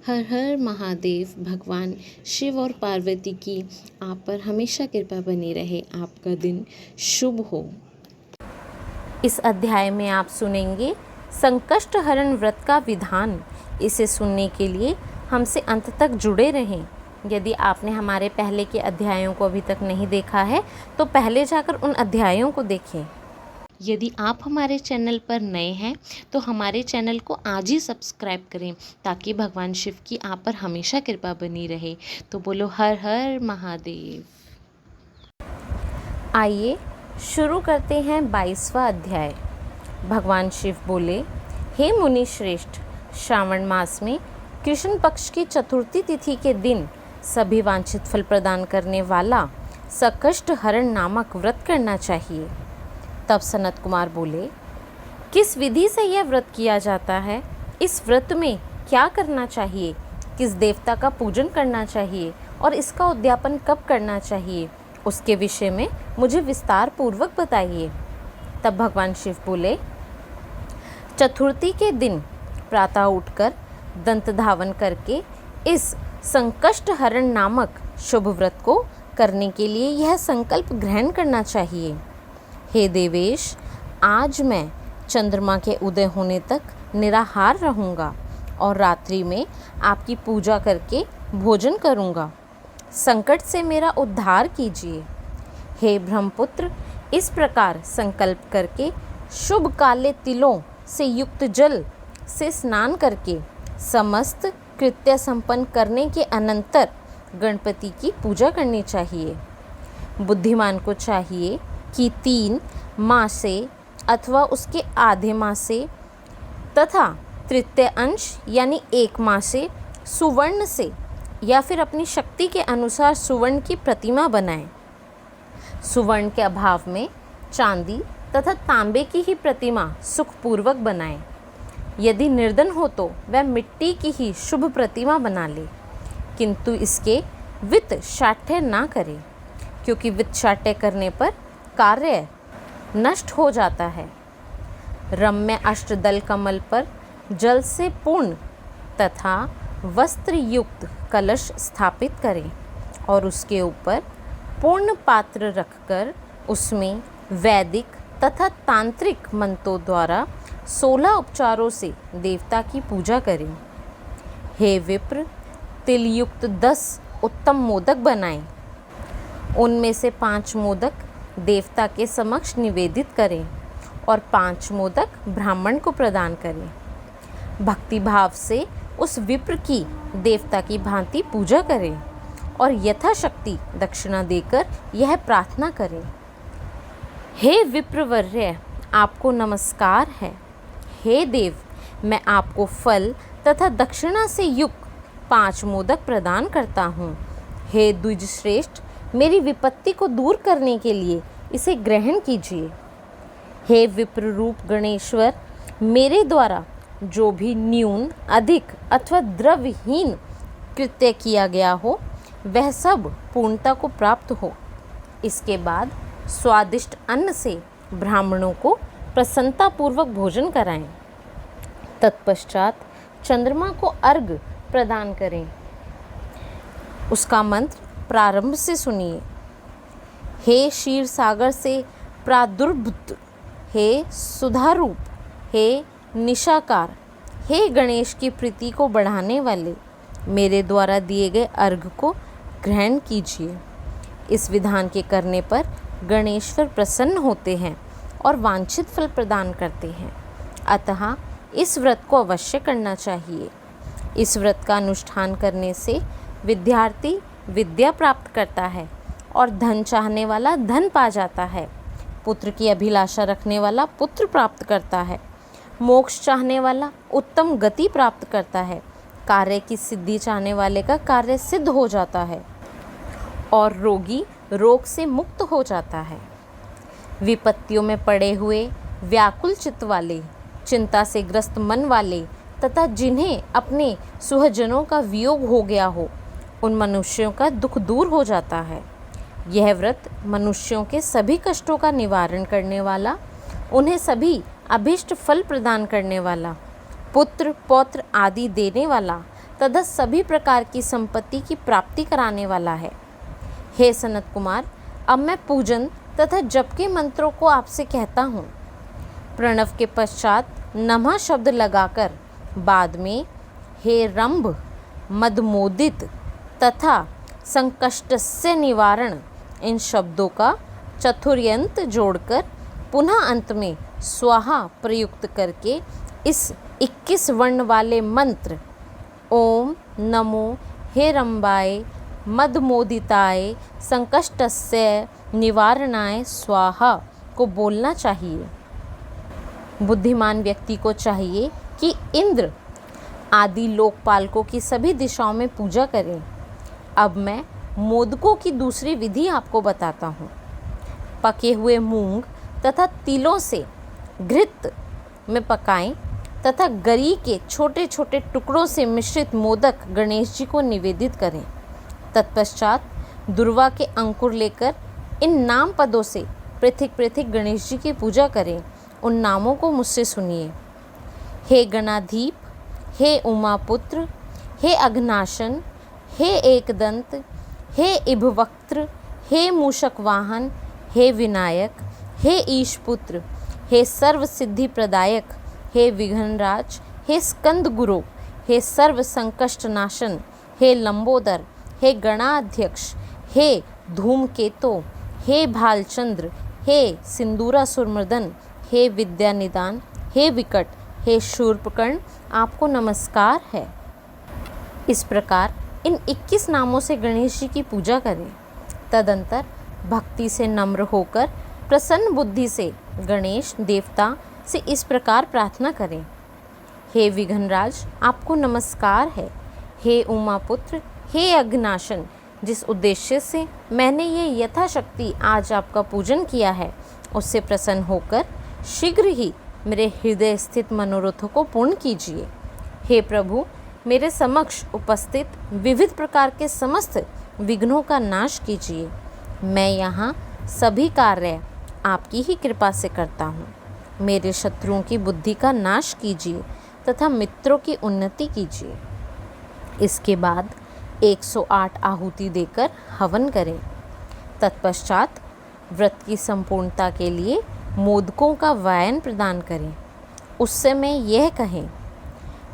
हर हर महादेव। भगवान शिव और पार्वती की आप पर हमेशा कृपा बनी रहे। आपका दिन शुभ हो। इस अध्याय में आप सुनेंगे संकष्ट हरण व्रत का विधान। इसे सुनने के लिए हमसे अंत तक जुड़े रहें। यदि आपने हमारे पहले के अध्यायों को अभी तक नहीं देखा है तो पहले जाकर उन अध्यायों को देखें। यदि आप हमारे चैनल पर नए हैं तो हमारे चैनल को आज ही सब्सक्राइब करें ताकि भगवान शिव की आप पर हमेशा कृपा बनी रहे। तो बोलो हर हर महादेव। आइए शुरू करते हैं 22वां अध्याय। भगवान शिव बोले, हे मुनि श्रेष्ठ, श्रावण मास में कृष्ण पक्ष की चतुर्थी तिथि के दिन सभी वांछित फल प्रदान करने वाला संकष्ट हरण नामक व्रत करना चाहिए। तब सनत कुमार बोले, किस विधि से यह व्रत किया जाता है? इस व्रत में क्या करना चाहिए? किस देवता का पूजन करना चाहिए और इसका उद्यापन कब करना चाहिए? उसके विषय में मुझे विस्तार पूर्वक बताइए। तब भगवान शिव बोले, चतुर्थी के दिन प्रातः उठकर दंत धावन करके इस संकष्ट हरण नामक शुभ व्रत को करने के लिए यह संकल्प ग्रहण करना चाहिए। हे देवेश, आज मैं चंद्रमा के उदय होने तक निराहार रहूँगा और रात्रि में आपकी पूजा करके भोजन करूँगा। संकट से मेरा उद्धार कीजिए। हे ब्रह्मपुत्र, इस प्रकार संकल्प करके शुभ काले तिलों से युक्त जल से स्नान करके समस्त कृत्य संपन्न करने के अनंतर गणपति की पूजा करनी चाहिए। बुद्धिमान को चाहिए कि 3 मासे अथवा उसके आधे मासे तथा तृतीय अंश यानी 1 मासे सुवर्ण से या फिर अपनी शक्ति के अनुसार सुवर्ण की प्रतिमा बनाएं। सुवर्ण के अभाव में चांदी तथा तांबे की ही प्रतिमा सुखपूर्वक बनाएं। यदि निर्धन हो तो वह मिट्टी की ही शुभ प्रतिमा बना ले, किंतु इसके वित्त शाठ्य ना करे, क्योंकि वित्त शाठ्य करने पर कार्य नष्ट हो जाता है। रम्य अष्टदल कमल पर जल से पूर्ण तथा वस्त्र युक्त कलश स्थापित करें और उसके ऊपर पूर्ण पात्र रखकर उसमें वैदिक तथा तांत्रिक मंत्रों द्वारा 16 उपचारों से देवता की पूजा करें। हे विप्र, तिल युक्त 10 उत्तम मोदक बनाएं। उनमें से 5 मोदक देवता के समक्ष निवेदित करें और 5 मोदक ब्राह्मण को प्रदान करें। भक्ति भाव से उस विप्र की देवता की भांति पूजा करें और यथाशक्ति दक्षिणा देकर यह प्रार्थना करें, हे विप्रवर्य, आपको नमस्कार है। हे देव, मैं आपको फल तथा दक्षिणा से युक्त 5 मोदक प्रदान करता हूँ। हे द्विज श्रेष्ठ, मेरी विपत्ति को दूर करने के लिए इसे ग्रहण कीजिए। हे विप्र रूप गणेश्वर, मेरे द्वारा जो भी न्यून अधिक अथवा द्रव्यहीन कृत्य किया गया हो वह सब पूर्णता को प्राप्त हो। इसके बाद स्वादिष्ट अन्न से ब्राह्मणों को प्रसन्नतापूर्वक भोजन कराएं। तत्पश्चात चंद्रमा को अर्घ्य प्रदान करें। उसका मंत्र प्रारंभ से सुनिए। हे क्षीर सागर से प्रादुर्भूत, हे सुधारूप, हे निशाकार, हे गणेश की प्रीति को बढ़ाने वाले, मेरे द्वारा दिए गए अर्घ्य को ग्रहण कीजिए। इस विधान के करने पर गणेश्वर प्रसन्न होते हैं और वांछित फल प्रदान करते हैं। अतः इस व्रत को अवश्य करना चाहिए। इस व्रत का अनुष्ठान करने से विद्यार्थी विद्या प्राप्त करता है और धन चाहने वाला धन पा जाता है। पुत्र की अभिलाषा रखने वाला पुत्र प्राप्त करता है। मोक्ष चाहने वाला उत्तम गति प्राप्त करता है। कार्य की सिद्धि चाहने वाले का कार्य सिद्ध हो जाता है और रोगी रोग से मुक्त हो जाता है। विपत्तियों में पड़े हुए व्याकुल चित्त वाले, चिंता से ग्रस्त मन वाले तथा जिन्हें अपने सुहजनों का वियोग हो गया हो, उन मनुष्यों का दुख दूर हो जाता है। यह व्रत मनुष्यों के सभी कष्टों का निवारण करने वाला, उन्हें सभी अभीष्ट फल प्रदान करने वाला, पुत्र पौत्र आदि देने वाला, तथा सभी प्रकार की संपत्ति की प्राप्ति कराने वाला है। हे सनत कुमार, अब मैं पूजन तथा जप के मंत्रों को आपसे कहता हूँ। प्रणव के पश्चात नमः शब्द लगाकर बाद में हे रंभ, मदमोदित तथा संकष्टस्य निवारण इन शब्दों का चतुर्यंत जोड़कर पुनः अंत में स्वाहा प्रयुक्त करके इस 21 वर्ण वाले मंत्र ओम नमो हेरंबाय मदमोदिताय संकष्टस्य निवारणाय स्वाहा को बोलना चाहिए। बुद्धिमान व्यक्ति को चाहिए कि इंद्र आदि लोकपालकों की सभी दिशाओं में पूजा करें। अब मैं मोदकों की दूसरी विधि आपको बताता हूँ। पके हुए मूंग तथा तिलों से घृत में पकाएं तथा गरी के छोटे छोटे टुकड़ों से मिश्रित मोदक गणेश जी को निवेदित करें। तत्पश्चात दुर्वा के अंकुर लेकर इन नाम पदों से पृथक पृथक गणेश जी की पूजा करें। उन नामों को मुझसे सुनिए। हे गणाधीप, हे उमापुत्र, हे अघनाशन, हे एकदंत, हे इभवक्त्र, हे मूषक वाहन, हे विनायक, हे ईशपुत्र, हे सर्व सिद्धि प्रदायक, हे विघ्नराज, हे स्कंद गुरु, हे सर्व संकष्ट नाशन, हे लंबोदर, हे गणाध्यक्ष, हे धूमकेतो, हे भालचंद्र, हे सिंदूरासुरमर्दन, हे विद्यानिदान, हे विकट, हे शूर्पकर्ण, आपको नमस्कार है। इस प्रकार इन 21 नामों से गणेश जी की पूजा करें। तदंतर भक्ति से नम्र होकर प्रसन्न बुद्धि से गणेश देवता से इस प्रकार प्रार्थना करें। हे विघ्नराज, आपको नमस्कार है। हे उमापुत्र, हे अघनाशन, जिस उद्देश्य से मैंने ये यथाशक्ति आज आपका पूजन किया है उससे प्रसन्न होकर शीघ्र ही मेरे हृदय स्थित मनोरथों को पूर्ण कीजिए। हे प्रभु, मेरे समक्ष उपस्थित विविध प्रकार के समस्त विघ्नों का नाश कीजिए। मैं यहाँ सभी कार्य आपकी ही कृपा से करता हूँ। मेरे शत्रुओं की बुद्धि का नाश कीजिए तथा मित्रों की उन्नति कीजिए। इसके बाद 108 आहुति देकर हवन करें। तत्पश्चात व्रत की संपूर्णता के लिए मोदकों का वायन प्रदान करें। उस समय यह कहें,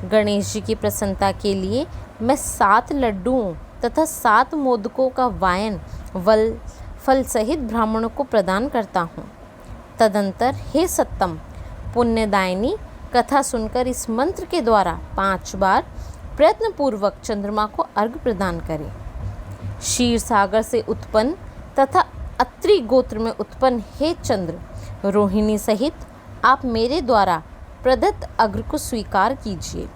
गणेश जी की प्रसन्नता के लिए मैं 7 लड्डुओं तथा 7 मोदकों का वायन फल सहित ब्राह्मणों को प्रदान करता हूँ। तदंतर हे सत्तम, पुण्यदायिनी कथा सुनकर इस मंत्र के द्वारा 5 बार प्रयत्नपूर्वक चंद्रमा को अर्घ्य प्रदान करें। क्षीर सागर से उत्पन्न तथा अत्रि गोत्र में उत्पन्न हे चंद्र, रोहिणी सहित आप मेरे द्वारा प्रदत्त अर्घ्य को स्वीकार कीजिए।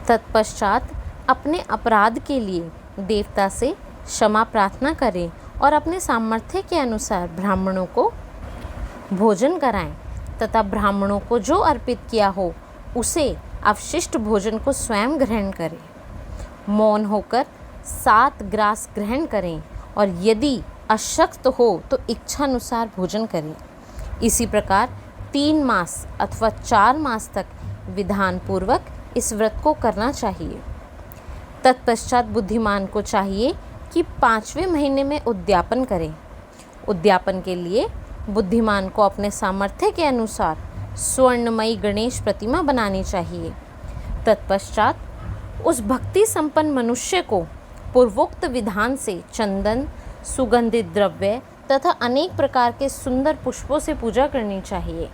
तत्पश्चात अपने अपराध के लिए देवता से क्षमा प्रार्थना करें और अपने सामर्थ्य के अनुसार ब्राह्मणों को भोजन कराएं तथा ब्राह्मणों को जो अर्पित किया हो उसे अवशिष्ट भोजन को स्वयं ग्रहण करें। मौन होकर 7 ग्रास ग्रहण करें और यदि अशक्त हो तो इच्छानुसार भोजन करें। इसी प्रकार 3 मास अथवा 4 मास तक विधान पूर्वक इस व्रत को करना चाहिए। तत्पश्चात बुद्धिमान को चाहिए कि 5वें महीने में उद्यापन करें। उद्यापन के लिए बुद्धिमान को अपने सामर्थ्य के अनुसार स्वर्णमयी गणेश प्रतिमा बनानी चाहिए। तत्पश्चात उस भक्ति संपन्न मनुष्य को पूर्वोक्त विधान से चंदन, सुगंधित द्रव्य तथा अनेक प्रकार के सुंदर पुष्पों से पूजा करनी चाहिए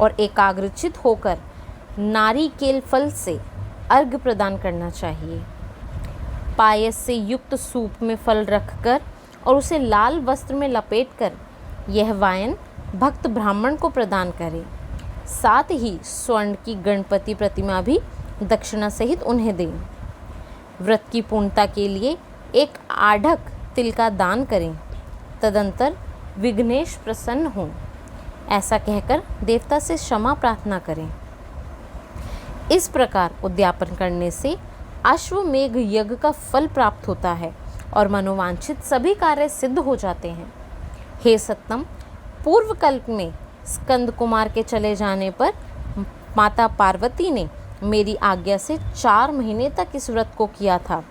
और एकाग्रचित होकर नारिकेल फल से अर्घ्य प्रदान करना चाहिए। पायस से युक्त सूप में फल रखकर और उसे लाल वस्त्र में लपेटकर यह वायन भक्त ब्राह्मण को प्रदान करें। साथ ही स्वर्ण की गणपति प्रतिमा भी दक्षिणा सहित उन्हें दें। व्रत की पूर्णता के लिए एक आढ़क तिल का दान करें। तदंतर विघ्नेश प्रसन्न हों, ऐसा कहकर देवता से क्षमा प्रार्थना करें। इस प्रकार उद्यापन करने से अश्वमेघ यज्ञ का फल प्राप्त होता है और मनोवांछित सभी कार्य सिद्ध हो जाते हैं। हे सत्तम, पूर्व कल्प में स्कंद कुमार के चले जाने पर माता पार्वती ने मेरी आज्ञा से 4 महीने तक इस व्रत को किया था।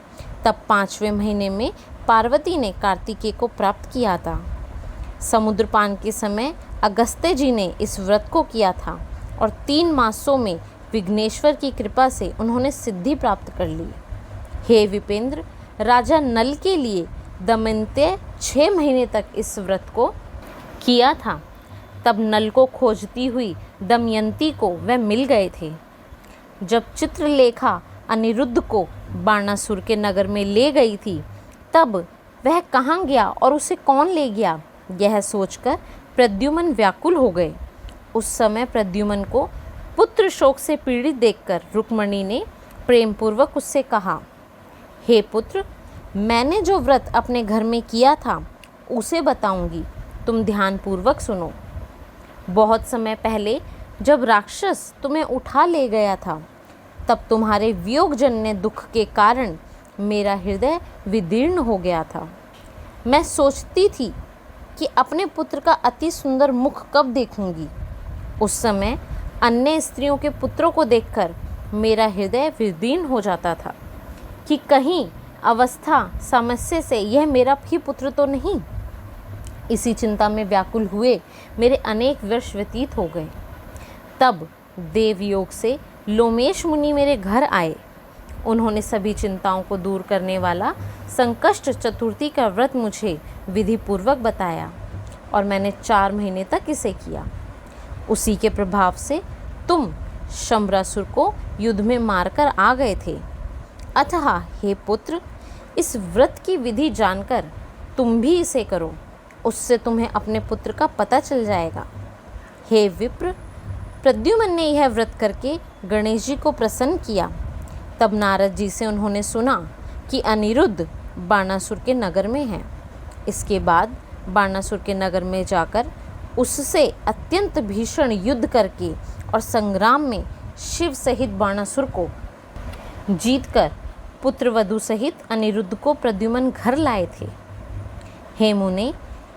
तब 5वें महीने में पार्वती ने कार्तिकेय को प्राप्त किया था। समुद्रपान के समय अगस्त्य जी ने इस व्रत को किया था और 3 मासों में विघ्नेश्वर की कृपा से उन्होंने सिद्धि प्राप्त कर ली। हे विपेंद्र, राजा नल के लिए दमयंती 6 महीने तक इस व्रत को किया था। तब नल को खोजती हुई दमयंती को वह मिल गए थे। जब चित्रलेखा अनिरुद्ध को बाणासुर के नगर में ले गई थी, तब वह कहाँ गया और उसे कौन ले गया, यह सोचकर प्रद्युम्न व्याकुल हो गए। उस समय प्रद्युम्न को पुत्र शोक से पीड़ित देखकर रुक्मिणी ने प्रेमपूर्वक उससे कहा, हे पुत्र, मैंने जो व्रत अपने घर में किया था उसे बताऊंगी, तुम ध्यानपूर्वक सुनो। बहुत समय पहले जब राक्षस तुम्हें उठा ले गया था, तब तुम्हारे वियोगजन्य दुख के कारण मेरा हृदय विदीर्ण हो गया था। मैं सोचती थी कि अपने पुत्र का अति सुंदर मुख कब देखूंगी। उस समय अन्य स्त्रियों के पुत्रों को देखकर मेरा हृदय विदीर्ण हो जाता था कि कहीं अवस्था समस्या से यह मेरा ही पुत्र तो नहीं। इसी चिंता में व्याकुल हुए मेरे अनेक वर्ष व्यतीत हो गए। तब देवयोग से लोमेश मुनि मेरे घर आए। उन्होंने सभी चिंताओं को दूर करने वाला संकष्ट चतुर्थी का व्रत मुझे विधि पूर्वक बताया और मैंने 4 महीने तक इसे किया। उसी के प्रभाव से तुम शंबरासुर को युद्ध में मारकर आ गए थे। अतः हे पुत्र, इस व्रत की विधि जानकर तुम भी इसे करो, उससे तुम्हें अपने पुत्र का पता चल जाएगा। हे विप्र, प्रद्युम्न ने यह व्रत करके गणेश जी को प्रसन्न किया। तब नारद जी से उन्होंने सुना कि अनिरुद्ध बाणासुर के नगर में है। इसके बाद बाणासुर के नगर में जाकर उससे अत्यंत भीषण युद्ध करके और संग्राम में शिव सहित बाणासुर को जीतकर पुत्रवधु सहित अनिरुद्ध को प्रद्युम्न घर लाए थे। हे मुने,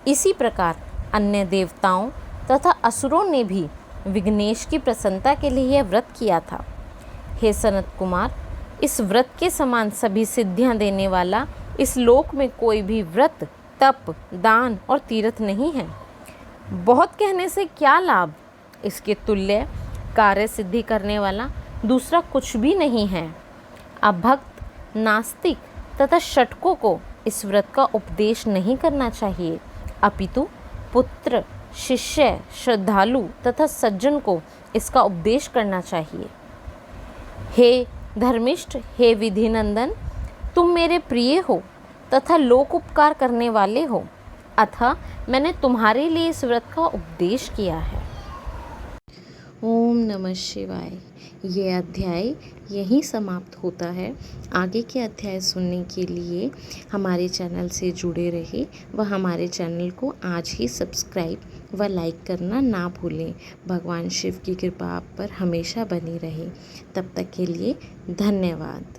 इसी प्रकार अन्य देवताओं तथा असुरों ने भी विघ्नेश की प्रसन्नता के लिए यह व्रत किया था। हे सनत कुमार, इस व्रत के समान सभी सिद्धियां देने वाला इस लोक में कोई भी व्रत, तप, दान और तीर्थ नहीं है। बहुत कहने से क्या लाभ, इसके तुल्य कार्य सिद्धि करने वाला दूसरा कुछ भी नहीं है। अभक्त, नास्तिक तथा षटकों को इस व्रत का उपदेश नहीं करना चाहिए, अपितु पुत्र, शिष्य, श्रद्धालु तथा सज्जन को इसका उपदेश करना चाहिए। हे धर्मिष्ठ, हे विधिनंदन, तुम मेरे प्रिय हो तथा लोक उपकार करने वाले हो, अतः मैंने तुम्हारे लिए इस व्रत का उपदेश किया है। ओम नमः शिवाय। ये अध्याय यहीं समाप्त होता है। आगे के अध्याय सुनने के लिए हमारे चैनल से जुड़े रहे व हमारे चैनल को आज ही सब्सक्राइब व लाइक करना ना भूलें। भगवान शिव की कृपा आप पर हमेशा बनी रहे। तब तक के लिए धन्यवाद।